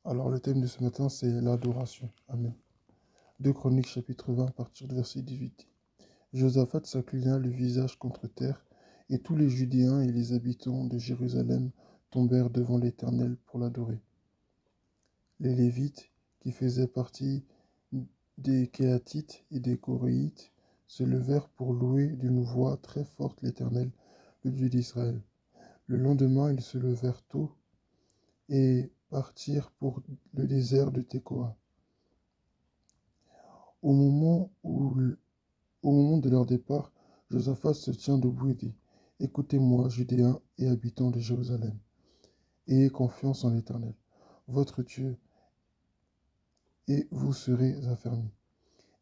Alors, le thème de ce matin, c'est l'adoration. Amen. 2 Chroniques, chapitre 20, à partir du verset 18. Josaphat s'inclina le visage contre terre, et tous les Judéens et les habitants de Jérusalem tombèrent devant l'Éternel pour l'adorer. Les Lévites, qui faisaient partie des Kéatites et des Coréites, se levèrent pour louer d'une voix très forte l'Éternel, le Dieu d'Israël. Le lendemain, ils se levèrent tôt et partirent pour le désert de Tekoa. Au moment de leur départ, Josaphat se tient debout et dit, « Écoutez-moi, Judéens et habitants de Jérusalem, ayez confiance en l'Éternel, votre Dieu, et vous serez affermis.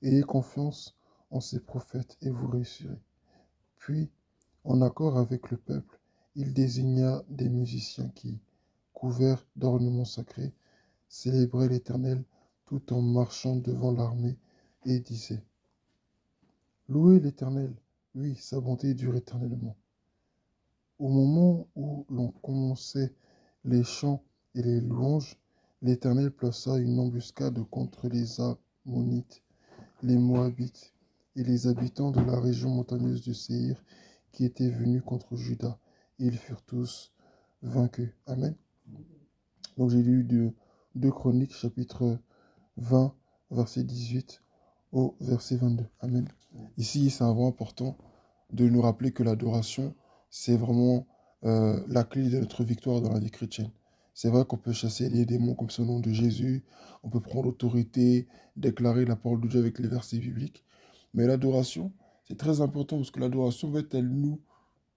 Ayez confiance en ses prophètes et vous réussirez. » Puis, en accord avec le peuple, il désigna des musiciens qui, couverts d'ornements sacrés, célébraient l'Éternel tout en marchant devant l'armée et disaient, « Louez l'Éternel, oui, sa bonté dure éternellement. » Au moment où l'on commençait les chants et les louanges, l'Éternel plaça une embuscade contre les Ammonites, les Moabites et les habitants de la région montagneuse de Séhir qui étaient venus contre Juda, et ils furent tous vaincus. Amen. Donc j'ai lu de 2 Chroniques, chapitre 20, verset 18 au verset 22. Amen. Ici, c'est vraiment important de nous rappeler que l'adoration, c'est vraiment la clé de notre victoire dans la vie chrétienne. C'est vrai qu'on peut chasser les démons comme ce nom de Jésus, on peut prendre l'autorité, déclarer la parole de Dieu avec les versets bibliques, mais l'adoration, c'est très important parce que l'adoration, en fait, elle nous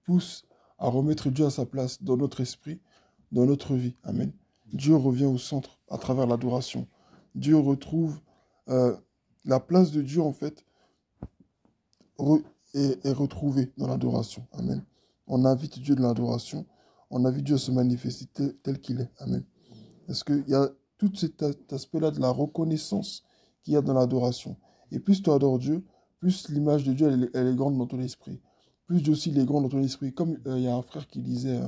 pousse à remettre Dieu à sa place dans notre esprit, dans notre vie. Amen. Dieu revient au centre à travers l'adoration. Dieu retrouve la place de Dieu, en fait, est retrouvée dans l'adoration. Amen. On invite Dieu dans l'adoration. On invite Dieu à se manifester tel qu'il est. Amen. Parce qu'il y a tout cet aspect-là de la reconnaissance qu'il y a dans l'adoration. Et plus tu adores Dieu, plus l'image de Dieu, elle est grande dans ton esprit. Plus Dieu aussi, il est grand dans ton esprit. Comme il y a un frère qui disait,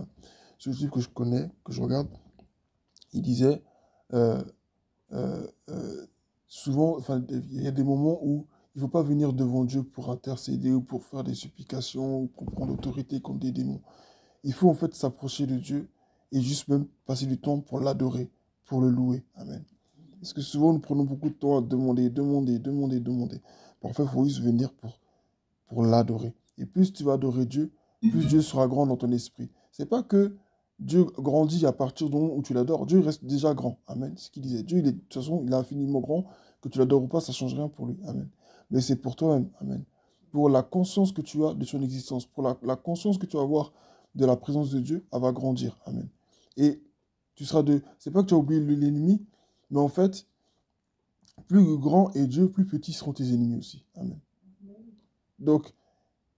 ce livre que je connais, que je regarde, il disait, euh, souvent, enfin, il y a des moments où il ne faut pas venir devant Dieu pour intercéder ou pour faire des supplications ou pour prendre l'autorité contre des démons. Il faut en fait s'approcher de Dieu et juste même passer du temps pour l'adorer, pour le louer. Amen. Parce que souvent, nous prenons beaucoup de temps à demander. Parfois, il faut juste venir pour l'adorer. Et plus tu vas adorer Dieu, plus Dieu sera grand dans ton esprit. C'est pas que Dieu grandit à partir du moment où tu l'adores. Dieu reste déjà grand. Amen. C'est ce qu'il disait. Dieu, de toute façon, il est infiniment grand. Que tu l'adores ou pas, ça ne change rien pour lui. Amen. Mais c'est pour toi-même. Amen. Pour la conscience que tu as de son existence, pour la conscience que tu vas avoir de la présence de Dieu, elle va grandir. Amen. Et tu seras de... C'est pas que tu as oublié l'ennemi, mais en fait, plus grand est Dieu, plus petits seront tes ennemis aussi. Amen. Donc,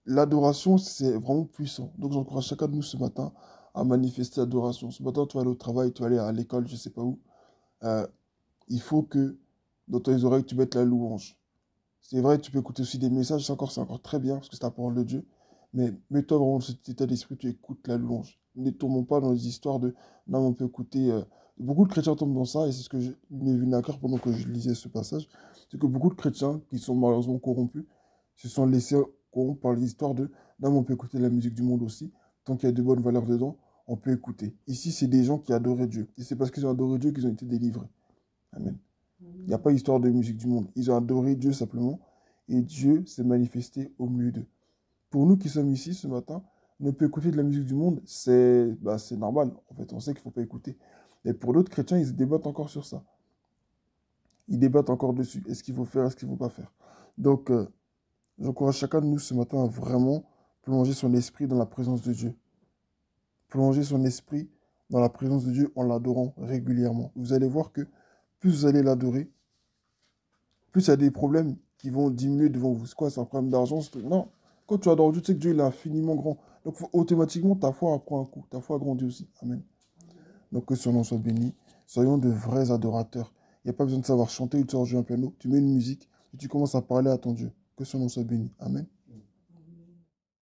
l'adoration, c'est vraiment puissant. Donc, j'encourage chacun de nous ce matin à manifester l'adoration. Ce matin, tu vas aller au travail, tu vas aller à l'école, je ne sais pas où. Il faut que dans tes oreilles, tu mettes la louange. C'est vrai, tu peux écouter aussi des messages, c'est encore très bien, parce que c'est la parole de Dieu. Mais mets-toi vraiment dans cet état d'esprit, tu écoutes la louange. Ne tombons pas dans les histoires de... Non, on peut écouter... Beaucoup de chrétiens tombent dans ça, et c'est ce que m'est venu à cœur pendant que je lisais ce passage. C'est que beaucoup de chrétiens, qui sont malheureusement corrompus, se sont laissés corrompre par les histoires de... Non, mais on peut écouter la musique du monde aussi. Tant qu'il y a de bonnes valeurs dedans, on peut écouter. Ici, c'est des gens qui adoraient Dieu. Et c'est parce qu'ils ont adoré Dieu qu'ils ont été délivrés. Amen. Il n'y a pas d'histoire de musique du monde. Ils ont adoré Dieu simplement. Et Dieu s'est manifesté au milieu d'eux. Pour nous qui sommes ici ce matin, ne pas écouter de la musique du monde, c'est normal. En fait, on sait qu'il ne faut pas écouter. Mais pour d'autres chrétiens, ils se débattent encore sur ça. Ils débattent encore dessus. Est-ce qu'il faut faire, est-ce qu'il ne faut pas faire? Donc, j'encourage chacun de nous ce matin à vraiment plonger son esprit dans la présence de Dieu. Plonger son esprit dans la présence de Dieu en l'adorant régulièrement. Vous allez voir que plus vous allez l'adorer, plus il y a des problèmes qui vont diminuer devant vous. C'est quoi? C'est un problème d'argent? Non. Quand tu adores Dieu, tu sais que Dieu il est infiniment grand. Donc automatiquement, ta foi prend un coup. Ta foi grandit aussi. Amen. Donc que son nom soit béni. Soyons de vrais adorateurs. Il n'y a pas besoin de savoir chanter ou de savoir jouer un piano. Tu mets une musique et tu commences à parler à ton Dieu. Que son nom soit béni. Amen.